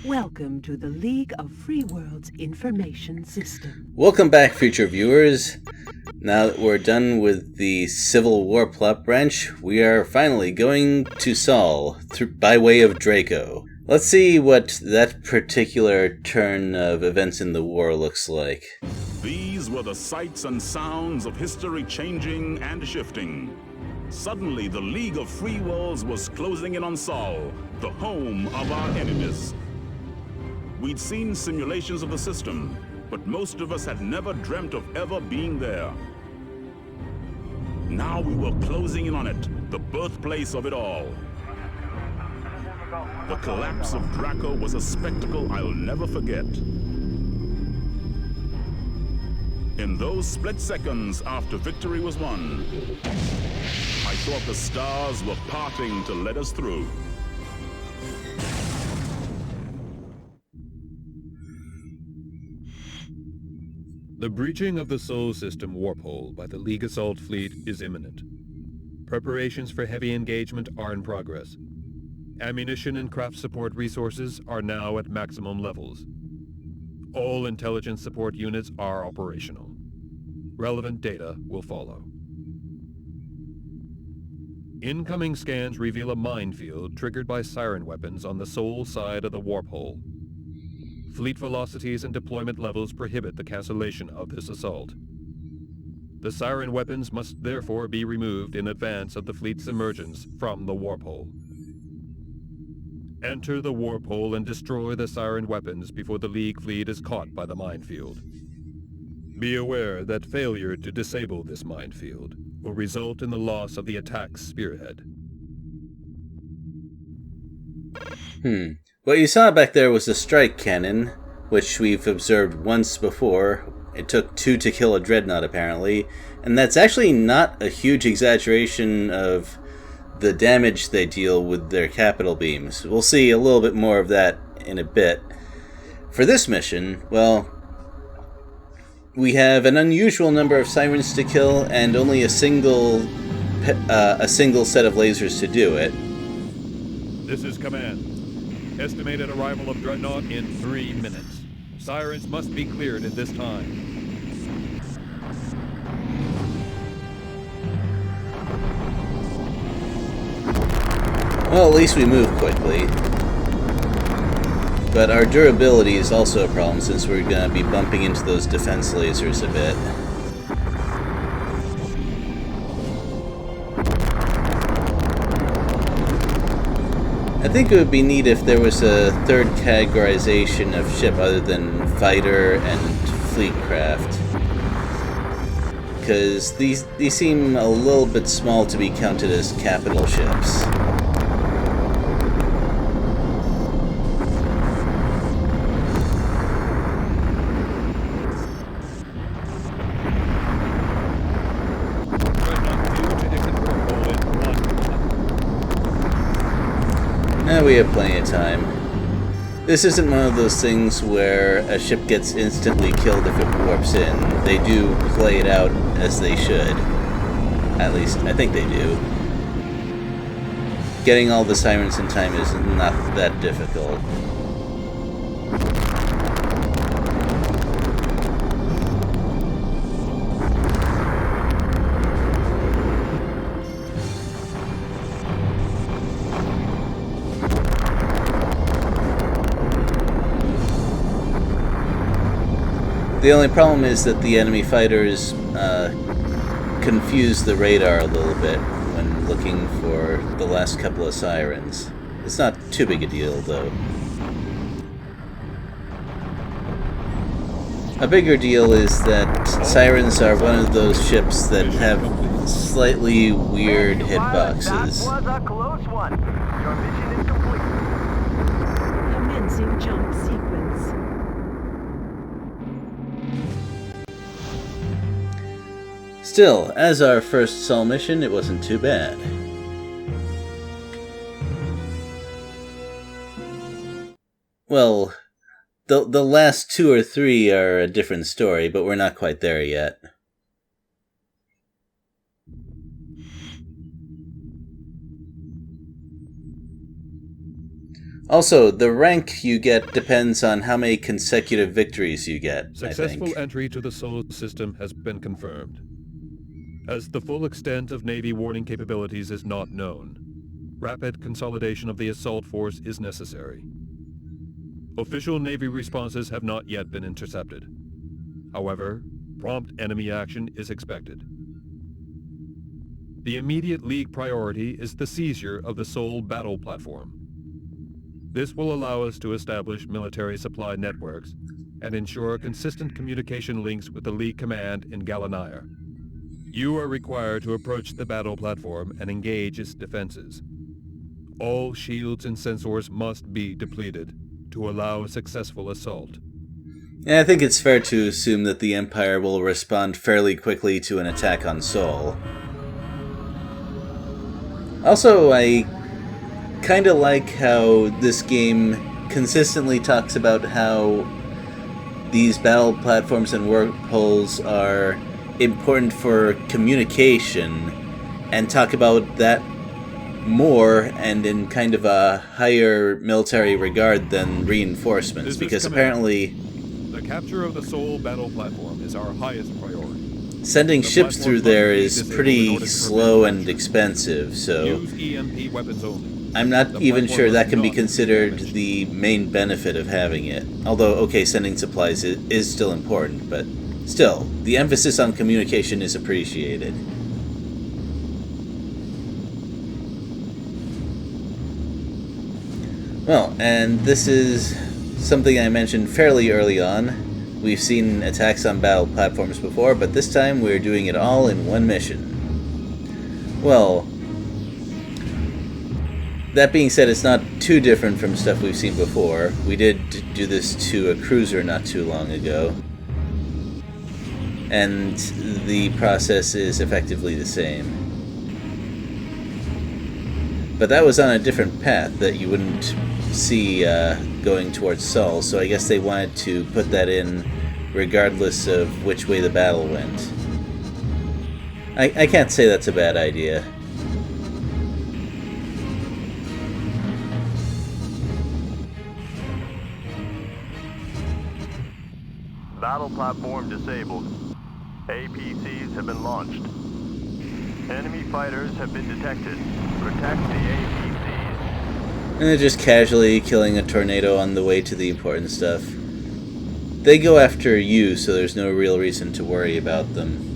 Welcome to the League of Free Worlds Information System. Welcome back, future viewers. Now that we're done with the Civil War plot branch, we are finally going to Sol by way of Draco. Let's see what that particular turn of events in the war looks like. These were the sights and sounds of history changing and shifting. Suddenly, the League of Free Worlds was closing in on Sol, the home of our enemies. We'd seen simulations of the system, but most of us had never dreamt of ever being there. Now we were closing in on it, the birthplace of it all. The collapse of Draco was a spectacle I'll never forget. In those split seconds after victory was won, I thought the stars were parting to let us through. The breaching of the Sol System warp hole by the League Assault Fleet is imminent. Preparations for heavy engagement are in progress. Ammunition and craft support resources are now at maximum levels. All intelligence support units are operational. Relevant data will follow. Incoming scans reveal a minefield triggered by siren weapons on the Sol side of the warp hole. Fleet velocities and deployment levels prohibit the cancellation of this assault. The siren weapons must therefore be removed in advance of the fleet's emergence from the warp hole. Enter the warp hole and destroy the siren weapons before the League fleet is caught by the minefield. Be aware that failure to disable this minefield will result in the loss of the attack's spearhead. What you saw back there was a strike cannon, which we've observed once before. It took 2 to kill a dreadnought, apparently, and that's actually not a huge exaggeration of the damage they deal with their capital beams. We'll see a little bit more of that in a bit. For this mission, well, we have an unusual number of sirens to kill and only a single set of lasers to do it. This is Command. Estimated arrival of Dreadnought in 3 minutes. Sirens must be cleared at this time. Well, at least we move quickly. But our durability is also a problem since we're going to be bumping into those defense lasers a bit. I think it would be neat if there was a third categorization of ship other than fighter and fleet craft. Because these seem a little bit small to be counted as capital ships. We have plenty of time. This isn't one of those things where a ship gets instantly killed if it warps in. They do play it out as they should. At least, I think they do. Getting all the sirens in time is not that difficult. The only problem is that the enemy fighters confuse the radar a little bit when looking for the last couple of sirens. It's not too big a deal, though. A bigger deal is that sirens are one of those ships that have slightly weird hitboxes. That was a close one. Your mission is complete. Commencing jump sequence. Still, as our first Sol mission, it wasn't too bad. Well, the last 2 or 3 are a different story, but we're not quite there yet. Also, the rank you get depends on how many consecutive victories you get, I Successful think. entry to the Sol system has been confirmed. As the full extent of Navy warning capabilities is not known, rapid consolidation of the assault force is necessary. Official Navy responses have not yet been intercepted. However, prompt enemy action is expected. The immediate League priority is the seizure of the Sol battle platform. This will allow us to establish military supply networks and ensure consistent communication links with the League command in Galanaya. You are required to approach the battle platform and engage its defenses. All shields and sensors must be depleted to allow a successful assault. And I think it's fair to assume that the Empire will respond fairly quickly to an attack on Sol. Also, I kind of like how this game consistently talks about how these battle platforms and wormholes are important for communication, and talk about that more and in kind of a higher military regard than reinforcements, This is because Command. apparently The capture of the Sol battle platform is our highest priority. sending The ships platform through there must be is disabled in pretty order to slow prevent and capture. expensive, so Use EMP weapons only. I'm not The even platform sure that must can be not be considered damaged. the main benefit of having it. Although, okay, sending supplies is still important, but still, the emphasis on communication is appreciated. Well, and this is something I mentioned fairly early on. We've seen attacks on battle platforms before, but this time we're doing it all in one mission. Well, that being said, it's not too different from stuff we've seen before. We did do this to a cruiser not too long ago. And the process is effectively the same. But that was on a different path that you wouldn't see going towards Sol, so I guess they wanted to put that in regardless of which way the battle went. I can't say that's a bad idea. Battle platform disabled. APCs have been launched. Enemy fighters have been detected. Protect the APCs. And they're just casually killing a tornado on the way to the important stuff. They go after you, so there's no real reason to worry about them.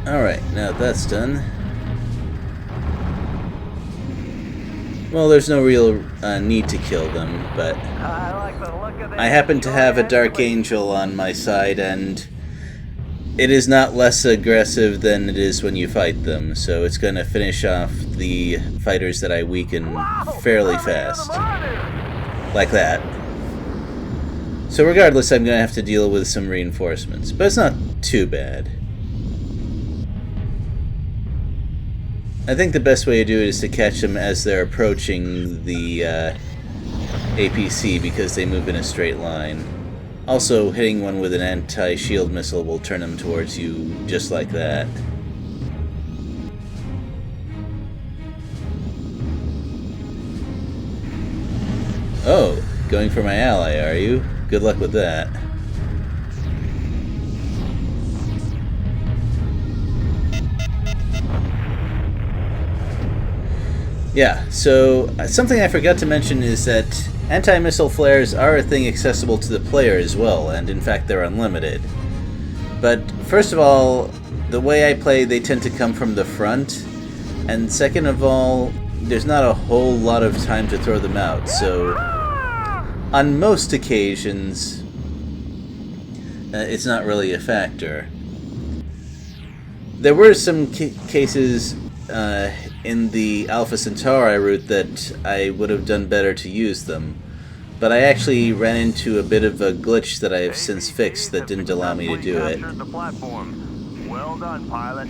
Alright, now that's done. Well, there's no real need to kill them, but I like the look of I happen to have a Dark Angel on my side, and it is not less aggressive than it is when you fight them, so it's going to finish off the fighters that I weaken fairly fast. Like that. So regardless, I'm going to have to deal with some reinforcements, but it's not too bad. I think the best way to do it is to catch them as they're approaching the APC, because they move in a straight line. Also, hitting one with an anti-shield missile will turn them towards you just like that. Oh, going for my ally, are you? Good luck with that. Yeah, so something I forgot to mention is that anti-missile flares are a thing accessible to the player as well, and in fact they're unlimited. But first of all, the way I play, they tend to come from the front, and second of all, there's not a whole lot of time to throw them out, so on most occasions, it's not really a factor. There were some cases in the Alpha Centauri route that I would have done better to use them. but I actually ran into a bit of a glitch that I have since fixed that didn't allow me to do it. The platform. Well done, pilot.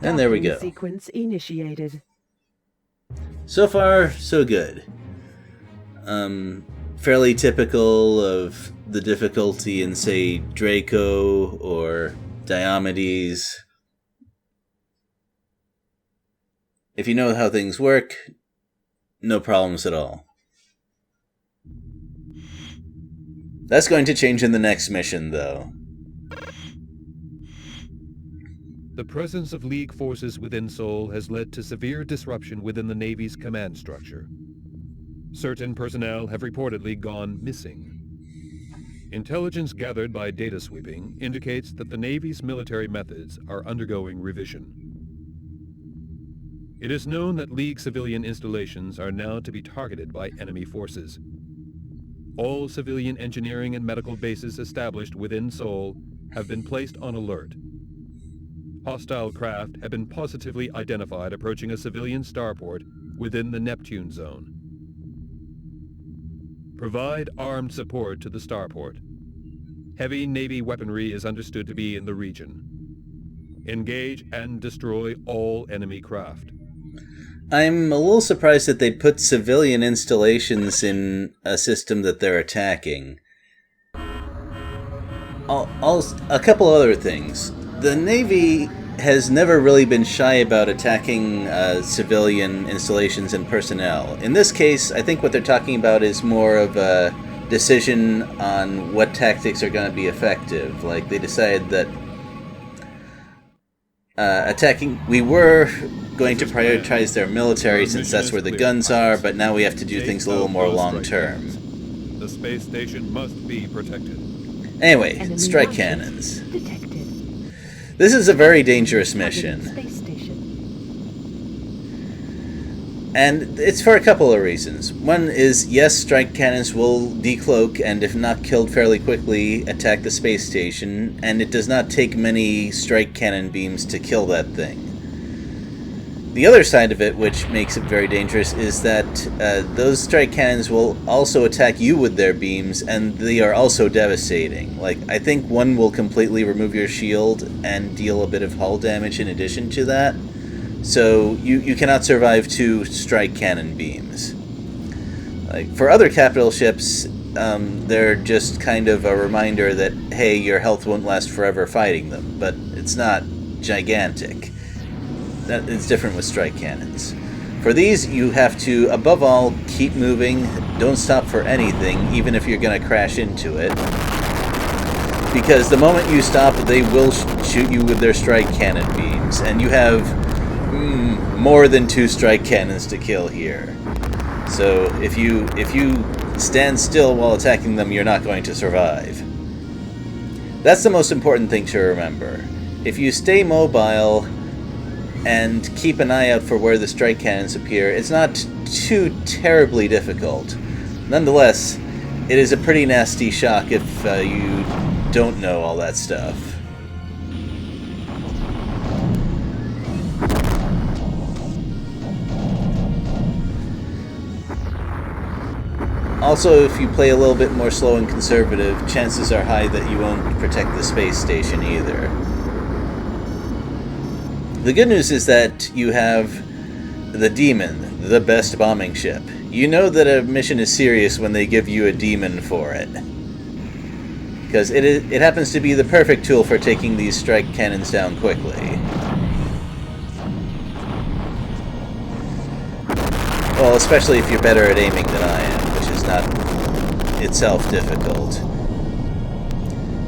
And there we Docking go. Sequence initiated. So far, so good. Fairly typical of the difficulty in, say, Draco or Diomedes. If you know how things work, no problems at all. That's going to change in the next mission, though. The presence of League forces within Sol has led to severe disruption within the Navy's command structure. Certain personnel have reportedly gone missing. Intelligence gathered by data sweeping indicates that the Navy's military methods are undergoing revision. It is known that League civilian installations are now to be targeted by enemy forces. All civilian engineering and medical bases established within Sol have been placed on alert. Hostile craft have been positively identified approaching a civilian starport within the Neptune zone. Provide armed support to the starport. Heavy Navy weaponry is understood to be in the region. Engage and destroy all enemy craft. I'm a little surprised that they put civilian installations in a system that they're attacking. A couple other things. The Navy has never really been shy about attacking civilian installations and personnel. In this case, I think what they're talking about is more of a decision on what tactics are going to be effective. Like, they decided that we were going to prioritize their military since that's where the guns are, but now we have to do things a little more long-term. The space station must be protected. Anyway, Enemy strike launches cannons. detected. This is a very dangerous mission. Space station. And it's for a couple of reasons. One is, yes, strike cannons will decloak and, if not killed fairly quickly, attack the space station, and it does not take many strike cannon beams to kill that thing. The other side of it, which makes it very dangerous, is that those strike cannons will also attack you with their beams, and they are also devastating. Like, I think one will completely remove your shield and deal a bit of hull damage in addition to that. So you cannot survive 2 strike cannon beams. Like, for other capital ships, they're just kind of a reminder that, hey, your health won't last forever fighting them, but it's not gigantic. That is different with strike cannons. For these, you have to, above all, keep moving, don't stop for anything, even if you're going to crash into it. Because the moment you stop, they will shoot you with their strike cannon beams, and you have more than 2 strike cannons to kill here. So if you stand still while attacking them, you're not going to survive. That's the most important thing to remember. If you stay mobile and keep an eye out for where the strike cannons appear, it's not too terribly difficult. Nonetheless, it is a pretty nasty shock if you don't know all that stuff. Also, if you play a little bit more slow and conservative, chances are high that you won't protect the space station either. The good news is that you have the Demon, the best bombing ship. You know that a mission is serious when they give you a Demon for it. Because it happens to be the perfect tool for taking these strike cannons down quickly. Well, especially if you're better at aiming than I am, which is not itself difficult.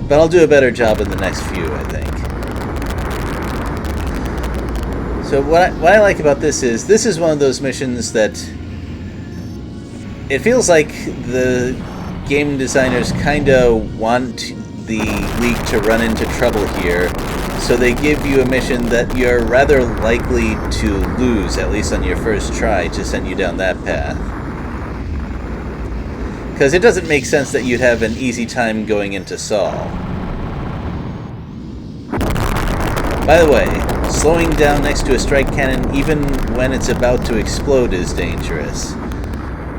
But I'll do a better job in the next few, I think. So what I like about this is one of those missions that it feels like the game designers kinda want the League to run into trouble here, so they give you a mission that you're rather likely to lose, at least on your first try, to send you down that path. Because it doesn't make sense that you'd have an easy time going into Sol. By the way, slowing down next to a strike cannon even when it's about to explode is dangerous.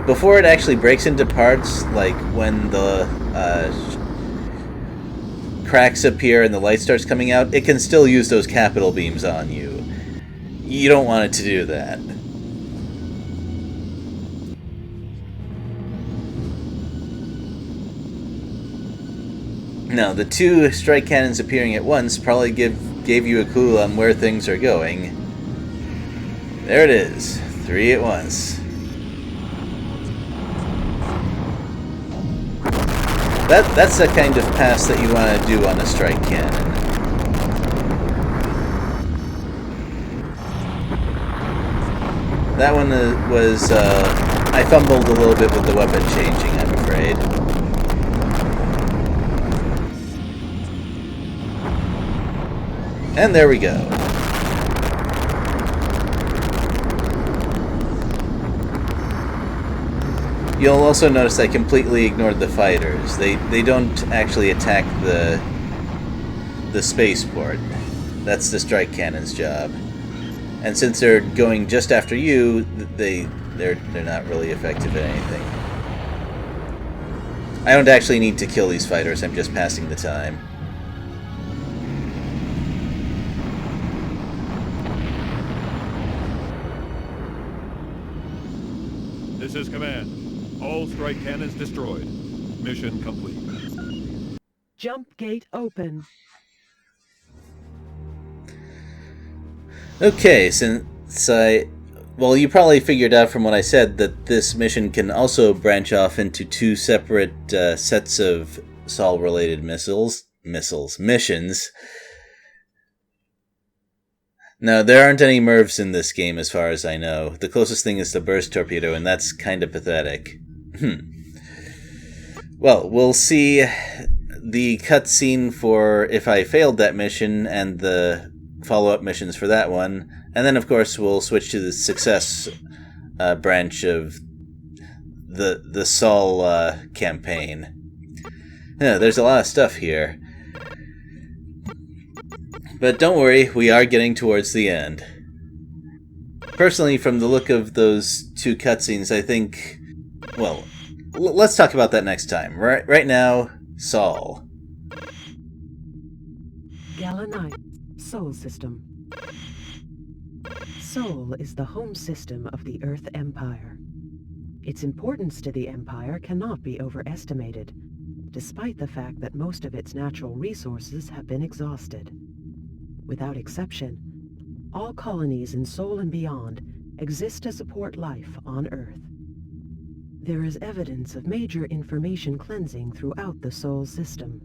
before it actually breaks into parts, like when the cracks appear and the light starts coming out, it can still use those capital beams on you. You don't want it to do that. Now, the two strike cannons appearing at once probably gave you a clue on where things are going. There it is. 3 at once. That's the kind of pass that you want to do on a strike cannon. That one was, I fumbled a little bit with the weapon changing, I'm afraid. And there we go. You'll also notice I completely ignored the fighters. They don't actually attack the spaceport. That's the strike cannon's job. And since they're going just after you, they're not really effective at anything. I don't actually need to kill these fighters, I'm just passing the time. This is command. All strike cannons destroyed. Mission complete. Jump gate open. Okay, since well, you probably figured out from what I said that this mission can also branch off into 2 separate sets of Sol-related missions. No, there aren't any MIRVs in this game as far as I know. The closest thing is the burst torpedo, and that's kind of pathetic. Well, we'll see the cutscene for if I failed that mission and the follow-up missions for that one, and then of course we'll switch to the success branch of the Sol campaign. Yeah, there's a lot of stuff here. But don't worry, we are getting towards the end. Personally, from the look of those 2 cutscenes, I think... Well, let's talk about that next time. Right now, Sol. Galanite, Sol System. Sol is the home system of the Earth Empire. Its importance to the Empire cannot be overestimated, despite the fact that most of its natural resources have been exhausted. Without exception, all colonies in Sol and beyond exist to support life on Earth. There is evidence of major information cleansing throughout the Sol system.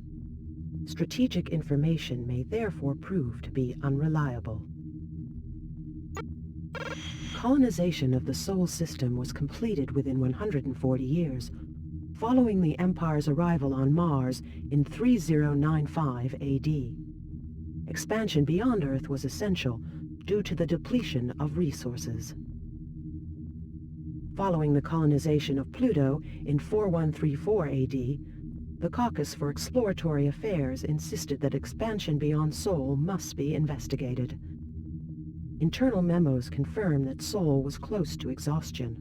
Strategic information may therefore prove to be unreliable. Colonization of the Sol system was completed within 140 years, following the Empire's arrival on Mars in 3095 AD. Expansion beyond Earth was essential due to the depletion of resources. Following the colonization of Pluto in 4134 AD, the Caucus for Exploratory Affairs insisted that expansion beyond Sol must be investigated. Internal memos confirm that Sol was close to exhaustion.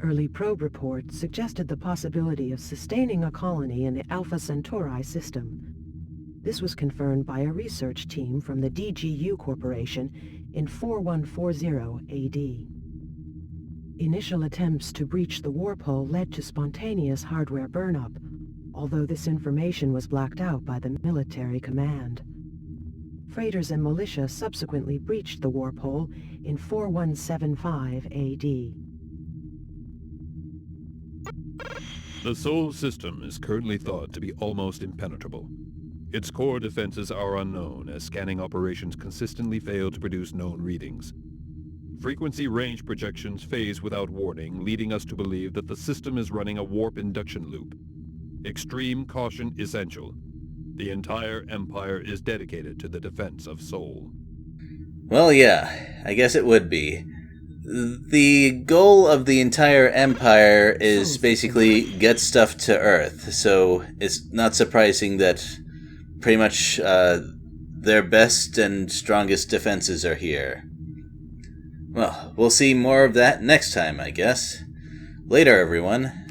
Early probe reports suggested the possibility of sustaining a colony in the Alpha Centauri system. This was confirmed by a research team from the DGU Corporation in 4140 AD. Initial attempts to breach the warp hull led to spontaneous hardware burnup, although this information was blacked out by the military command. Freighters and militia subsequently breached the warp hull in 4175 AD. The Sol system is currently thought to be almost impenetrable. Its core defenses are unknown, as scanning operations consistently fail to produce known readings. Frequency range projections phase without warning, leading us to believe that the system is running a warp induction loop. Extreme caution essential. The entire Empire is dedicated to the defense of Sol. Well, yeah, I guess it would be. The goal of the entire Empire is basically get stuff to Earth, so it's not surprising that pretty much their best and strongest defenses are here. Well, we'll see more of that next time, I guess. Later, everyone.